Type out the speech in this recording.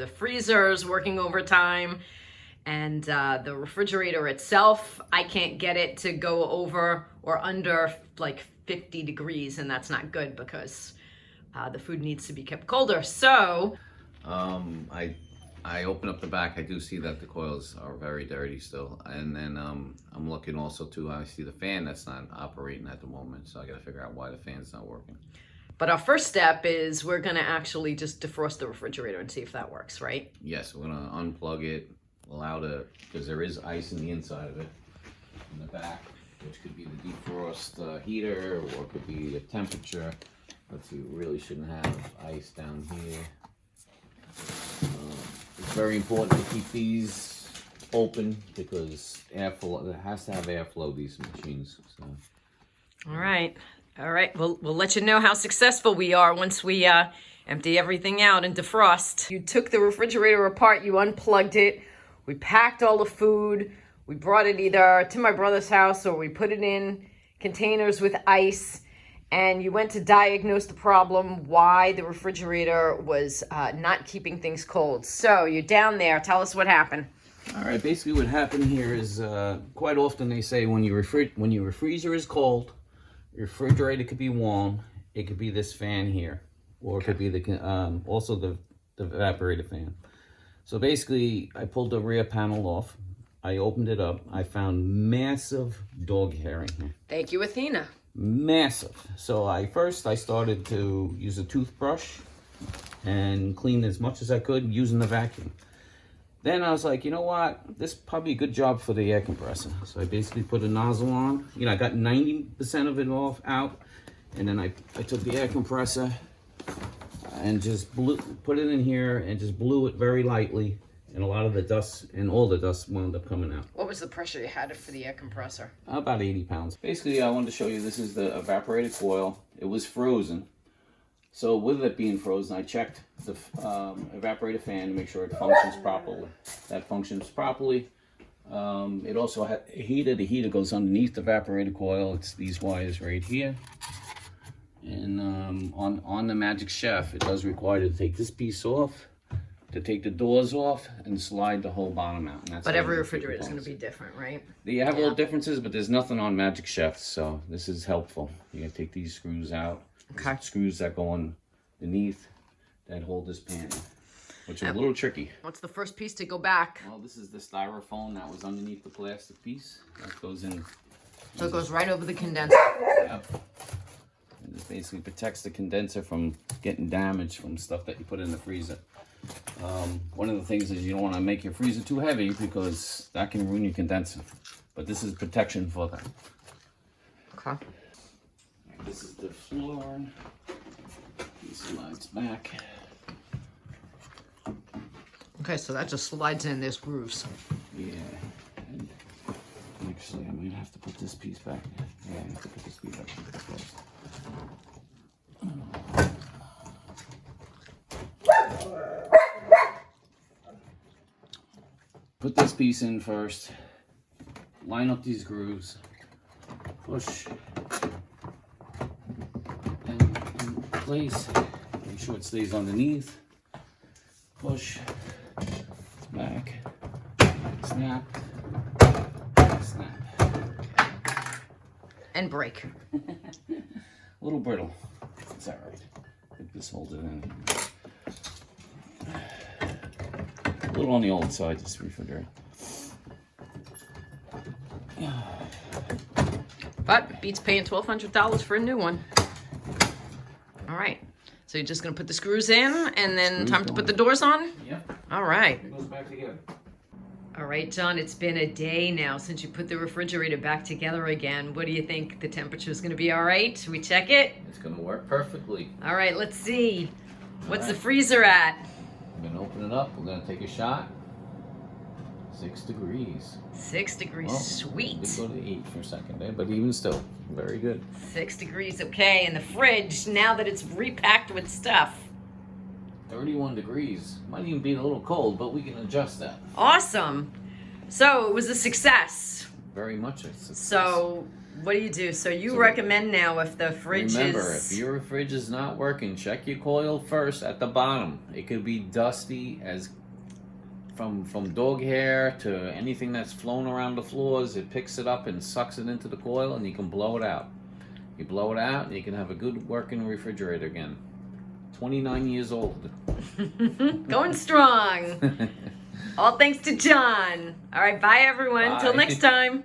The freezer is working overtime, and the refrigerator itself, I can't get it to go over or under like 50 degrees, and that's not good because the food needs to be kept colder. So I open up the back. I do see that the coils are very dirty still, and then I'm looking also too. I see the fan that's not operating at the moment, so I got to figure out why the fan's not working. But our first step is we're gonna actually just defrost the refrigerator and see if that works, right? Yes, we're gonna unplug it, because there is ice in the inside of it, in the back, which could be the defrost heater, or it could be the temperature. Let's see, we really shouldn't have ice down here. It's very important to keep these open because airflow, it has to have airflow, these machines. So. All right. We'll let you know how successful we are once we empty everything out and defrost. You took the refrigerator apart, you unplugged it, we packed all the food, we brought it either to my brother's house or we put it in containers with ice, and you went to diagnose the problem, why the refrigerator was not keeping things cold. So you're down there, tell us what happened. All right, basically what happened here is quite often they say when your freezer is cold, your refrigerator could be warm. It could be this fan here, or it could be the also the evaporator fan. So basically, I pulled the rear panel off. I opened it up. I found massive dog hair in here. Thank you, Athena. Massive. So I started to use a toothbrush and clean as much as I could using the vacuum. Then I was like, you know what? This is probably a good job for the air compressor. So I basically put a nozzle on. You know, I got 90% of it out. And then I took the air compressor and just put it in here and just blew it very lightly. And a lot of the dust, and all the dust wound up coming out. What was the pressure you had for the air compressor? About 80 pounds. Basically, I wanted to show you, this is the evaporated coil. It was frozen. So with it being frozen, I checked the evaporator fan to make sure it functions properly. That functions properly. It also had a heater. The heater goes underneath the evaporator coil. It's these wires right here. And on the Magic Chef, it does require you to take this piece off, to take the doors off, and slide the whole bottom out. And that's but every refrigerator is going to be different, right? They have little differences, but there's nothing on Magic Chef, so this is helpful. You gotta take these screws out. Okay. Screws that go underneath that hold this pan, which is a little tricky. What's the first piece to go back? Well, this is the styrofoam that was underneath the plastic piece. That goes in. So it goes right over the condenser. Yep. And this basically protects the condenser from getting damaged from stuff that you put in the freezer. One of the things is you don't want to make your freezer too heavy because that can ruin your condenser. But this is protection for that. Okay. This is the floor. It slides back. Okay, so that just slides in. There's grooves. Yeah. And actually, I might have to put this piece back. Yeah, I have to put this piece back first. Put this piece in first. Line up these grooves. Push. And place. Make sure it stays underneath. Push. Back. Snap. Snap. And break. A little brittle. It's alright. I think this holds it in. A little on the old side, this refrigerator. But beats paying $1,200 for a new one. All right. So you're just going to put the screws in and then time to put the doors on? Yep. All right. It goes back together. All right, John, it's been a day now since you put the refrigerator back together again. What do you think? The temperature is going to be all right? Should we check it? It's going to work perfectly. All right, let's see. What's the freezer at? I'm going to open it up. We're going to take a shot. 6 degrees. 6 degrees, Well, sweet. We go to 8 for a second there, but even still, very good. 6 degrees, okay. And the fridge, now that it's repacked with stuff. 31 degrees. Might even be a little cold, but we can adjust that. Awesome. So it was a success. Very much a success. So what do you do? So you So recommend now if the fridge remember, is... if your fridge is not working, check your coil first at the bottom. It could be dusty as from dog hair to anything that's flown around the floors. It picks it up and sucks it into the coil, and you can blow it out. You blow it out, and you can have a good working refrigerator again. 29 years old. Going strong. All thanks to John. All right, bye everyone. Till Bye. next time.